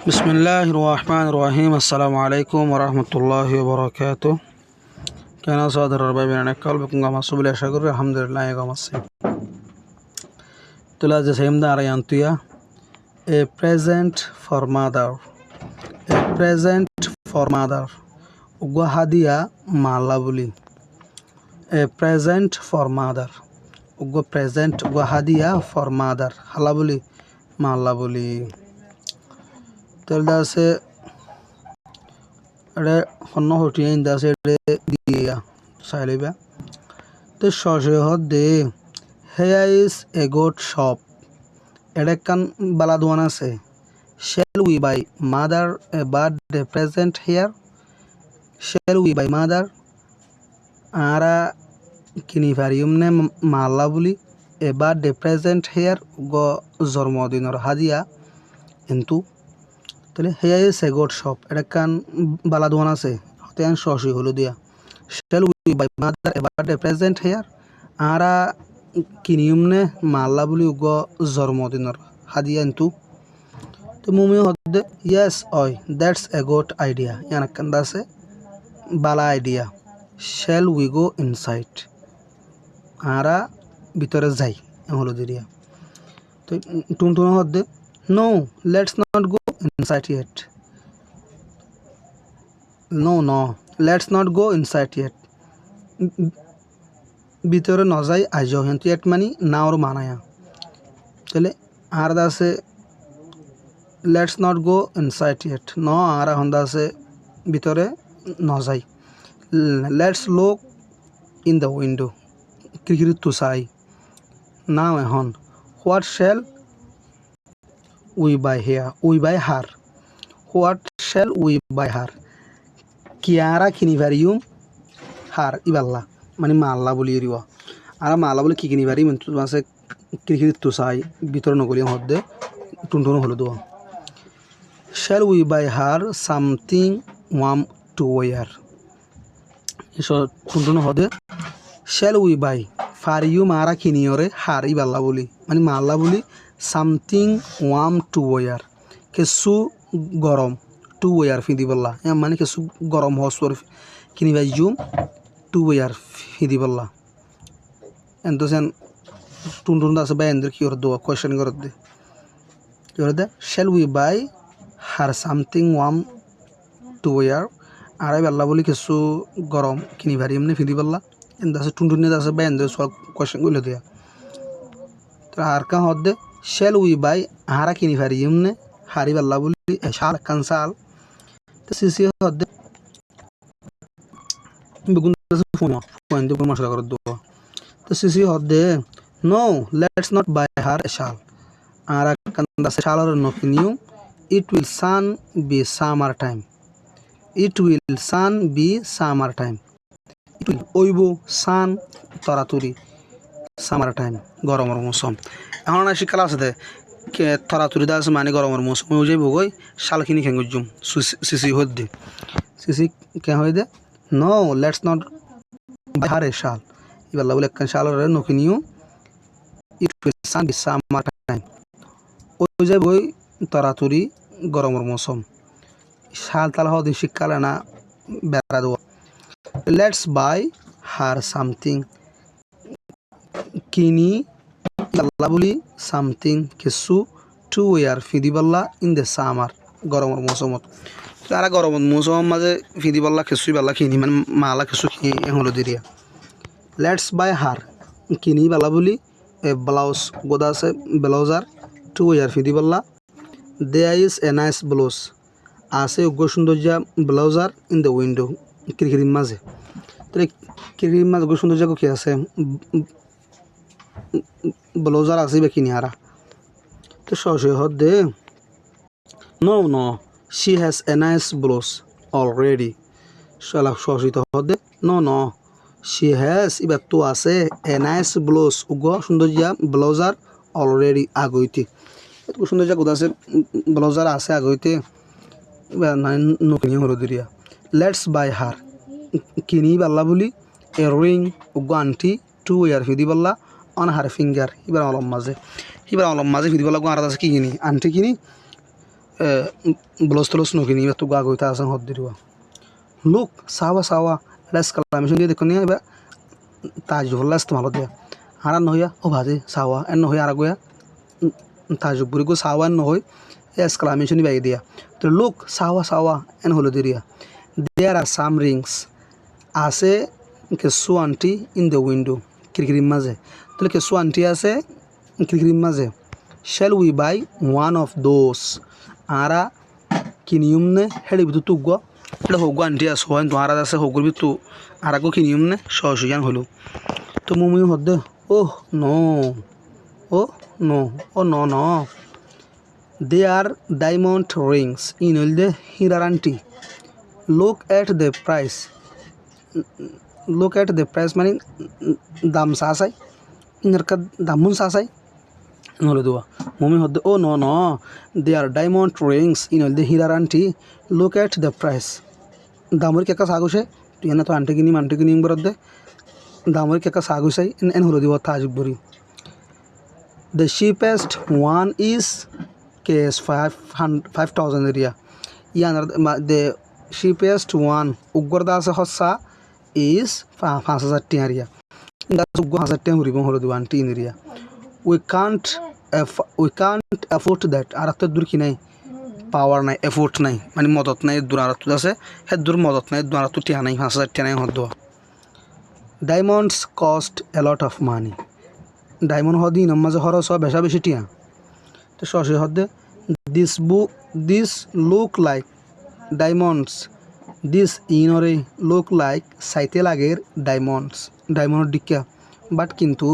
বিসমিল্লাহির রহমানির রহিম। আসসালামু আলাইকুম ওয়া রাহমাতুল্লাহি ওয়া বারাকাতুহু। কেন সদরের বাইবেন কাল বকুম মাসুবিল আশা করি আলহামদুলিল্লাহ গামাসি তুলা যে সেমদা আর yantuya a present for mother, a present for mother ugwa hadia mala buli, a present for mother ugwa present ugwa hadia for mother hala buli mala buli তুলা আছে এটা অন্য হটিয়ে ইন্দাসে দিয়া সাইলিবা তো সশে হদে here is a goat shop এটা কান বালা দোয়ান আছে shall we buy mother a birthday present here shall we buy mother আরা কিনি পারিম নে মাল্লা বলি এ বার্থডে প্রেজেন্ট হেয়ার গ জন্মদিনের হাদিয়া কিন্তু তাহলে hair is a goat shop এটা কান বালা দোয়ান আছে হতে আন সশে হলো দিয়া shall we buy mother a birthday present here আরা কিনিয়মনে মাল্লা বলি উগ জন্মদিনের হাদিয়া কিন্তু তো মুমি হদে yes oh that's a good idea ইয়ানাকান্দা আছে বালা idea shall we go inside আরা ভিতরে যাই হলো দিরিয়া তো টুনটুন হদে no let's not go inside yet no let's not go inside yet ভিতরে ন যাই আজ কিন্তু এট মানি না ওর মানায়া তাহলে আর আছে let's not go inside yet ন আর হন্দা আছে ভিতরে ন যাই let's look in the window ক্রিকেট তো চাই নাও এখন what shall we buy here we buy her what shall we buy her কিয়ারা কিনি পারিম হার ইবাল্লা মানে মাল্লা বলি এরিওয়া আর মাল্লা বলে কি কিনি পারি আছে ক্রিকেট তো চাই ভিতরে নগলি হদে টুনটুন হলো দোয়া shall we buy her something warm to wear এসব টুনটুন হদে শেল উই বাই ফারিউ মারা কিনিয়রে হার ইবাল্লা বলি মানে মাল্লা বলি সামথিং ওয়াম টু ওয়ার কিছু গরম টু ওয়ার ফিদি বললা মানে কিছু গরম হসর কিনি বাই জুম টু ওয়ার ফিদি বললা এনতোসেন টুনটুন আছে বাই এন্দ্র কি করে দোয়া কোয়েশ্চেন করে দে কি করে দে shall we buy her something warm to wear আর বাল্লা বলি কিছু গরম কিনি ভারি এমনি ফিদি বললা এন্দ আছে টুনটুন আছে বাই এন্দ্র সব কোয়েশ্চেন করলে দিয়া তো আর কা হদ দে শেল উই বাই হারা কিনি ভারি এমনি হারি বাল্লা বলি শাল কানসাল তো সিসি হদ দে বেগুন ফোন ফোন দিয়ে মশলা করে দোয়া তো সিসি হদে no let's not buy her a shawl আর কান্দা শালার নকিনিউ it will soon be summer time it will soon be summer time it will ওইব সান তরাতুরি সামার টাইম গরমের মৌসুম এখন শীতকাল আছে দে তরাতুরি দা আছে মানে গরমের মৌসুম ওই যাই বগই শালখিনি খেঙ্গুজুম সিসি হদ্দি সিসি কে হয় দে no let's not buy her a shawl ইবাল্লা বলে একখান শালার নকিনিউ it will soon be summer time ওই যাই বই তরাতুরি গরমের মৌসুম শাল তালা হদি শীতকালে না বেড়া দেওয়া লেটস বাই হার সামথিং কিনি আল্লাহ বলি সামথিং কিছু টু ওয়ার ফিদি বললা ইন দ্য সামার গরমের মৌসুমত তারা গরমের মৌসুমের মাঝে ফিদি বললা কিছুই বাল্লা কিনি মানে মালা কিছু হলো দিরিয়া লেটস বাই হার কিনি বালা বলি এ ব্লাউজ গোদা আছে ব্লাউজার টু ওয়ার ফিদি বললা there is a nice blouse আছে উগ্র সৌন্দর্যা ব্লাউজার ইন দ্য উইন্ডো ক্রিকেটের মাঝে তাহলে ক্রিকেটের মাঝে উগ্র সৌন্দর্য কি আছে ব্লাউজার আছে বা কিনি হারা তো সহজে হদ দে no she has a nice blouse already সহজিত হদ দে নো শি হ্যাজ এবার তো আছে এ নাইস ব্লাউজ উগ্র সৌন্দর্যা ব্লাউজার অলরেডি আগইতে সৌন্দর্য কোথা আছে ব্লাউজার আছে আগইতে এবার নকিনি হলো দিরিয়া লেটস বাই হার কিনি বাল্লা বলি এ রিং উগ্র আন্টি টু ওয়ার ফিদি বললা অন হার ফিঙ্গার এবার অলম মাঝে ফিদি বললা গো আর আছে কি কিনি আন্টি কিনি blows tolos nukini betu gago ita asan hoddirwa look sawa exclamation দিয়ে দেখুন এবার তাজুবুল্লাহ ইস্তেমাল দিয়া হারান নহইয়া ও ভাজে সাওয়া এন নহইয়া আর গোয়া তাজুবুরি গো সাওয়া এন নহই exclamation বাই দিয়া তো look sawa এন হলো দিয়া there are some rings আছে কিছু আন্টি ইন দ্য উইন্ডো খিড়কির মাঝে তাহলে কিছু আন্টি আছে খিড়কির মাঝে shall we buy one of those আরা কিনিয়ম নে হেডি বিতু তুগো এটা হোগো আন্টি আছে হয় তো আরা আছে হোগর বিতু আরাগো কিনিয়ম নে সহসিয়ান হলো তো মুমি হদ্দে oh no no they are diamond rings in the hirar aunty look at the price মানে দাম সাসাই ইনার কা দামুন সাসাই হলো দোয়া মমি হদ্দে oh no they are diamond rings in the hirar aunty look at the price দামর কেকা সাগুছে তুই না তো আন্টি কিনি বরদে দামর কেকা সাগুছাই এন হলো দিবা তাজবুরি the cheapest one is case 5000 area yanar the cheapest one ugorda ase hossa is 5000 area inda uggo 1000 huribo holo diwan tin area we can't afford that aratte dur ki nai power nai effort nai mane modot nai dur arattu ase he dur modot nai dur arattu tia nai 5000 tia nai hoddo diamonds cost a lot of money diamond hodi namaze horos besha beshi tia তো সরাসরি হদ্দে this look like diamonds this ইনরে look like সাইতে লাগের diamond ডিকা but কিন্তু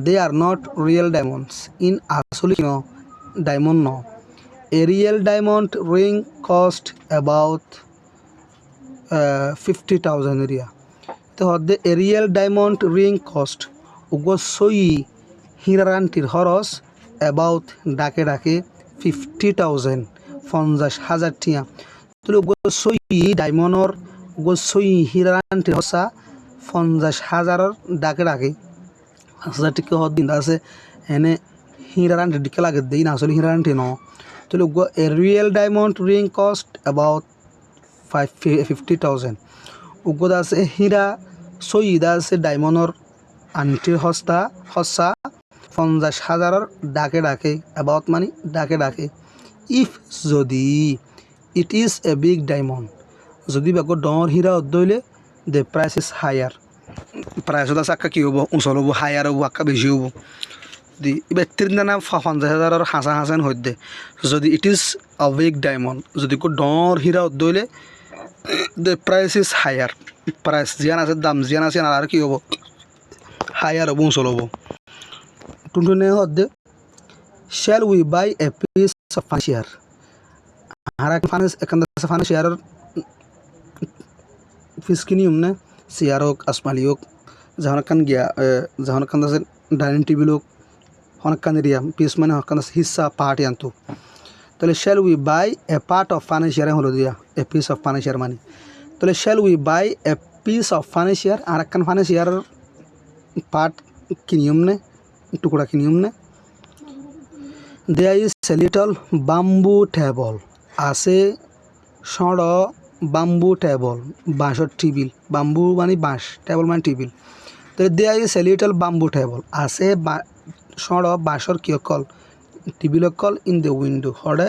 they are not real diamonds in আসলে কি diamond ন a real diamond ring cost about 50,000 area তো হদ্দে a real diamond ring cost Hugo সই হিরারান্টির খরচ about ডাকে 50,000 50,000 টিয়া তো গোসই ডায়মন্ডর গোসই হিরান্টির হসা 50,000 ডাকে 5000 টিকে হদিন আছে এনে হিরান্টি ডিকে লাগে দেই না আসলে হিরান্টি ন তো গো a real diamond ring cost about 50,000 উগো আছে হীরা সই আছে ডায়মন্ডর আন্টির হসা 50,000 ডাকে about মানে ডাকে if যদি it is a big diamond যদি বাগো ডর হীরা দইলে the price is higher price ওটা সাক্কা কি হবো উঁচল হবো হায়ার হবো আক্কা বেশি হবো দি এবার 50,000 হাসান হইতে যদি it is a big diamond যদি কো ডর হীরা দইলে the price is higher price জিয়ান আছে দাম জিয়ান আছে আর কি হবো হায়ার হবো উঁচল হবো টুনটুনে হদ্দে shall we buy a piece of furniture হারা ফার্নিচার এখান থেকে ফার্নিচার পিস কিনিয়ম না চেয়ার হোক আসমালি হোক যখন গিয়া যখন আছে ডাইনিং টেবিল হোক হনকান এরিয়া পিস মানে হনকান হিস্সা পার্টি আনতো তাহলে shall we buy a part of furniture হলো দিয়া a piece of furniture মানে তাহলে shall we buy a piece of furniture আর একখান ফার্নিচার পার্ট কিনিয়ম না টুকরা কিনিয়ম না there is a little bamboo table আছে সড় bamboo table বাঁশর টেবিল bamboo মানে বাঁশ টেবিল মানে টেবিল তো there is a little bamboo table আছে সড় বাঁশর কি call table call in the window হড়ে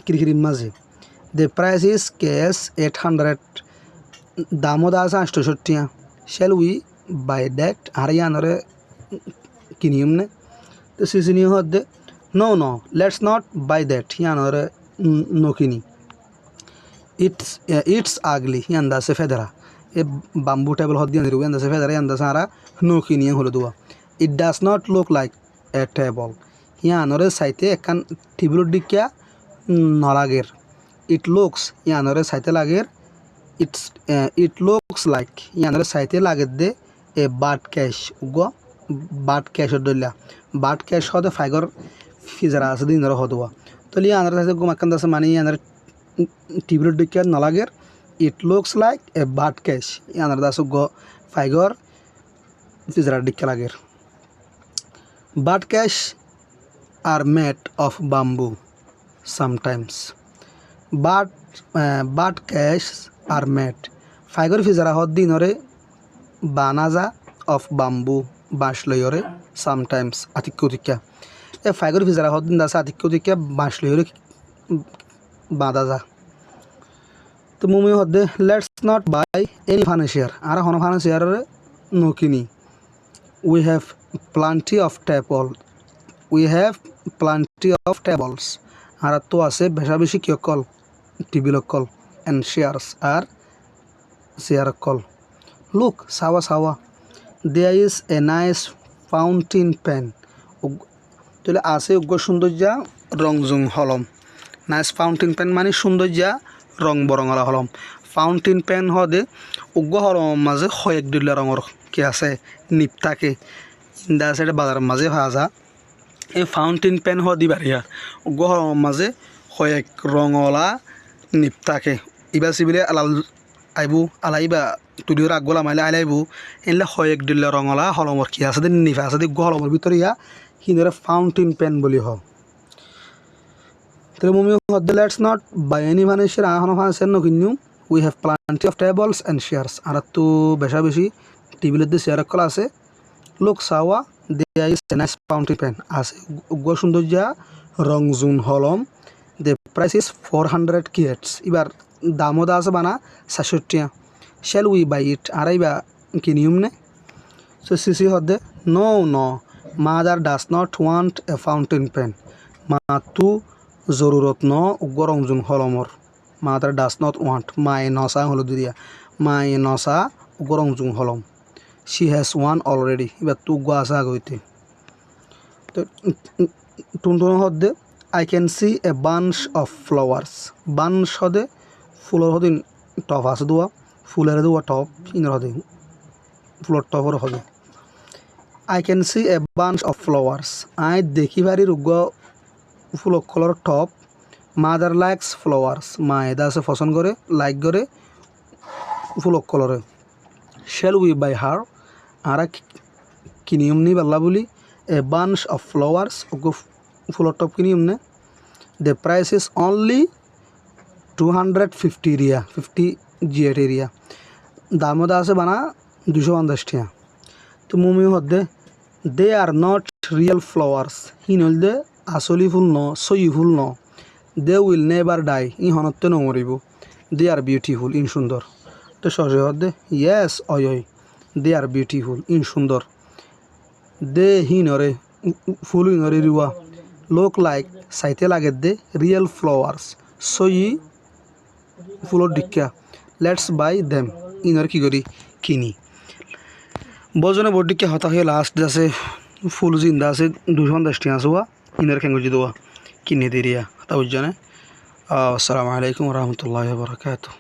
খিড়কির মাঝে the price is cash 800 দামও আছে 860 shall we buy that হারিয়ানরে কিনিয়ম না তো সিজনীয় হদ্দে no let's not buy that হিয়ানরে নকিনি it's ugly হিয়ান্দা সে ফেদরা এ বাম্বু টেবিল হদ্দি আনিরু হিয়ান্দা সে ফেদরা হিয়ান্দা সারা নকিনি হলো দুয়া it does not look like a table হিয়ানরে সাইতে একখান টেবিলর দিকিয়া নলাগের it looks হিয়ানরে সাইতে লাগের it looks like হিয়ানরে সাইতে লাগের দে এ বাট ক্যাশ উগো বাট ক্যাশর দইলা বাট ক্যাশ হদে ফাইগর ফিজারা আছে দিন ধরে হদুয়া তাহলে আনার কাছে গুমাকান দাসে মানে আনার টিবির দিকে নলাগের it looks like a বাট ক্যাশ আনার দাসে গো ফাইগর ফিজারা দিকে লাগের বাট ক্যাশ are made of bamboo sometimes. But cash are made. Faigor fizara hot dinore banaza of bamboo bash loyore sometimes atikkotikya. E faigor fizara hot din dasa atikkotikya bash loyore badaza. তো মুমি হদ্দে let's not buy any furniture আর হন furniture নো কিনি we have plenty of tables আর তো আছে বেশা বেশি কিয় কল টিবিল কল এন্ড শেয়ারস আর শেয়ার কল লুক সাওয়া there is a nice fountain pen তাহলে আছে উগ্র সৌন্দর্যা রংজুং হলম নাইস ফাউন্টেন পেন মানে সৌন্দর্যা রং বরঙলা হলম ফাউন্টেন পেন হদে উগ্র হলম মাঝে কয়েক দুলা রঙর কি আছে নিপ থাকে ইন্দা আছে বাজার মাঝে ভাজা এই ফাউন্টেন পেন হদি বাড়িয়া উগ্র হলম মাঝে কয়েক রঙলা নিপ থাকে ইবা সিবিলে আলাল আইবু আলাইবা তুলিওর আগলা মাইলে আইলাইবু এনলে কয়েক দুলা রঙলা হলমর কি আছে নিফা আছে উগ্র হলমর ভিতরে ইয়া হিন্দরে ফাউন্টেন পেন বলি হ Let's not buy any furniture. We have plenty of tables and chairs. Arattu besha beshi table de chair kala ase. Look sawa there is a nice fountain pen. Ase uggo sundorja rongjun holom. The price is 400 kyats. Ibar damo da ase bana 67. Shall we buy it? Araiba kinium ne? So sisi hodde no. Mother does not want a fountain pen. Matu জরুরত ন গরংজুন হলমর mother does not want my নসা হলো দিয়া my নসা গরংজুন হলম শি হ্যাজ ওয়ান অলরেডি এবার তু গাছা গইতে তো টুনটুন হদে I can see a bunch of flowers bunch হদে ফুলের হদিন টপ আছে দোয়া ফুলের দোয়া টপ ইনর হদে ফুলের টপর হদে I can see a bunch of flowers আই দেখি বাড়ির উগ্র ফুল কলর টপ মাদার লাইকস ফ্লাওয়ার্স মা এদা আছে পছন্দ করে লাইক করে ফুল কলরে শেল উই বাই হার আর কিনিয়ম নি বাল্লা বলি এ বান্স অফ ফ্লাওয়ার্স ফুলর টপ কিনিয়ম নে দ্য প্রাইস ইজ অনলি 250 রিয়া 50 জিএট এরিয়া দামদা আছে বানা 250 টিয়া তো মুমি হদে they are not real flowers হিন হলদে আসলি ফুল ন সই ফুল ন দে উইল নেভার ডাই ই হনত্তে নমরিব দে আর বিউটিফুল ইন সুন্দর তো সহজে হদে ইয়েস অয় দে আর বিউটিফুল ইন সুন্দর দে হিনরে ফুল ইনরে রিওয়া লোক লাইক সাইতে লাগে দে রিয়েল ফ্লাওয়ার্স সই ফুলর ডিক্কা লেটস বাই দেম ইনর কি করি কিনি বজনে বডিকে হতা হয়ে লাস্ট আছে ফুল জিন্দা আছে 250 টিয়া আছে ইনার খেঙ্গুজি দোয়া কিনে দিরিয়া তা বুঝজানে আসসালামু আলাইকুম ওয়া রাহমাতুল্লাহি ওয়া বারাকাতুহু